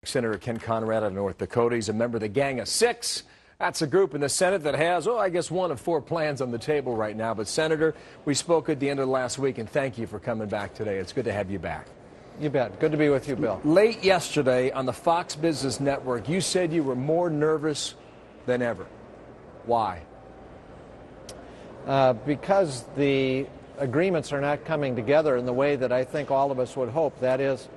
Senator Ken Conrad of North Dakota. He's a member of the Gang of Six. That's a group in the Senate that has, I guess one of four plans on the table right now. But, Senator, we spoke at the end of last week, and thank you for coming back today. It's good to have you back. You bet. Good to be with you, Bill. Late yesterday on the Fox Business Network, you said you were more nervous than ever. Why? Because the agreements are not coming together in the way that I think all of us would hope. That is,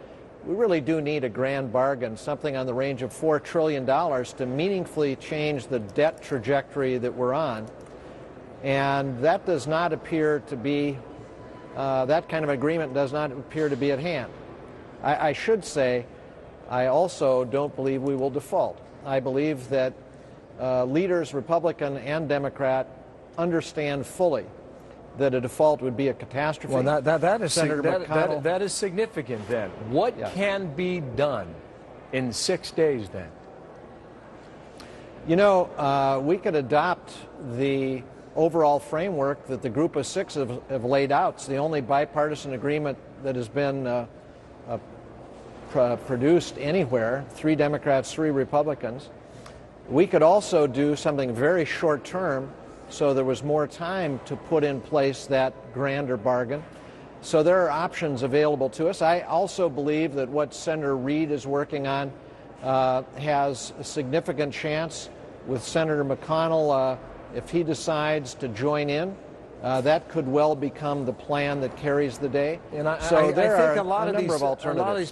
we really do need a grand bargain, something on the range of $4 trillion to meaningfully change the debt trajectory that we're on. And that does not appear to be, that kind of agreement does not appear to be at hand. I should say, I also don't believe we will default. I believe that leaders, Republican and Democrat, understand fully that a default would be a catastrophe. Well, that is significant then. What can be done in 6 days then? You know, we could adopt the overall framework that the Group of Six have laid out. It's the only bipartisan agreement that has been produced anywhere, 3 Democrats, 3 Republicans. We could also do something very short term, so there was more time to put in place that grander bargain. So there are options available to us. I also believe that what Senator Reid is working on has a significant chance with Senator McConnell. If he decides to join in, that could well become the plan that carries the day. And I think a lot of these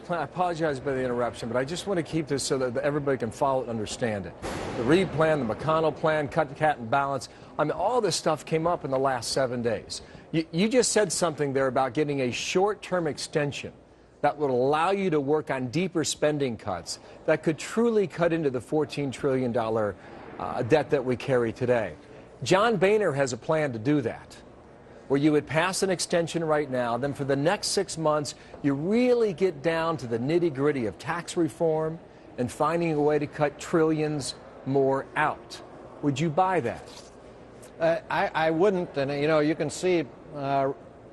plans, I apologize for the interruption, but I just want to keep this so that everybody can follow and understand it. The Reid plan, the McConnell plan, cut, cat, and balance. I mean, all this stuff came up in the last 7 days. You just said something there about getting a short-term extension that would allow you to work on deeper spending cuts that could truly cut into the $14 trillion debt that we carry today. John Boehner has a plan to do that, where you would pass an extension right now, then for the next 6 months, you really get down to the nitty-gritty of tax reform and finding a way to cut trillions more out. Would you buy that? I wouldn't, and you know, you can see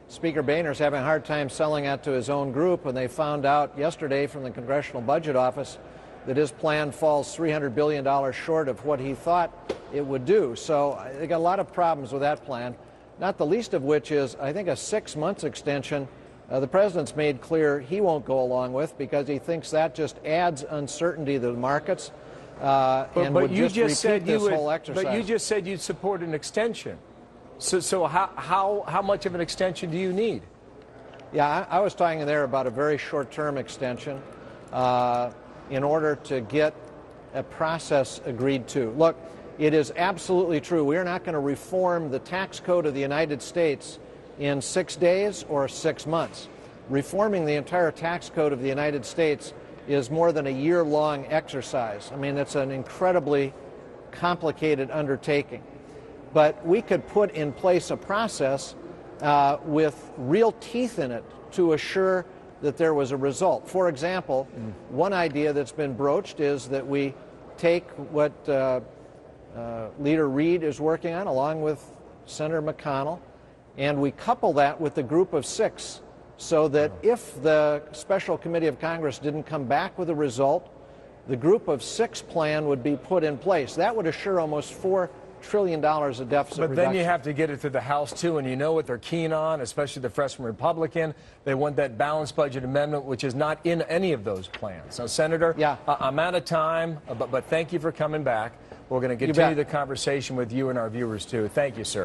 Speaker Boehner's having a hard time selling that to his own group when they found out yesterday from the Congressional Budget Office that his plan falls $300 billion short of what he thought it would do. So they got a lot of problems with that plan, not the least of which is, I think, a 6 months extension. The president's made clear he won't go along with because he thinks that just adds uncertainty to the markets. But you just said you'd support an extension. So how much of an extension do you need? Yeah, I was talking there about a very short-term extension in order to get a process agreed to. Look, it is absolutely true. We are not going to reform the tax code of the United States in 6 days or 6 months. Reforming the entire tax code of the United States is more than a year-long exercise. I mean, it's an incredibly complicated undertaking. But we could put in place a process with real teeth in it to assure that there was a result. For example, one idea that's been broached is that we take what Leader Reid is working on, along with Senator McConnell, and we couple that with the Group of Six, so that if the Special Committee of Congress didn't come back with a result, the Group of Six plan would be put in place. That would assure almost $4 trillion of deficit reduction. But then you have to get it to the House, too, and you know what they're keen on, especially the freshman Republican. They want that balanced budget amendment, which is not in any of those plans. So, Senator, I'm out of time, but thank you for coming back. We're going to continue the conversation with you and our viewers, too. Thank you, sir.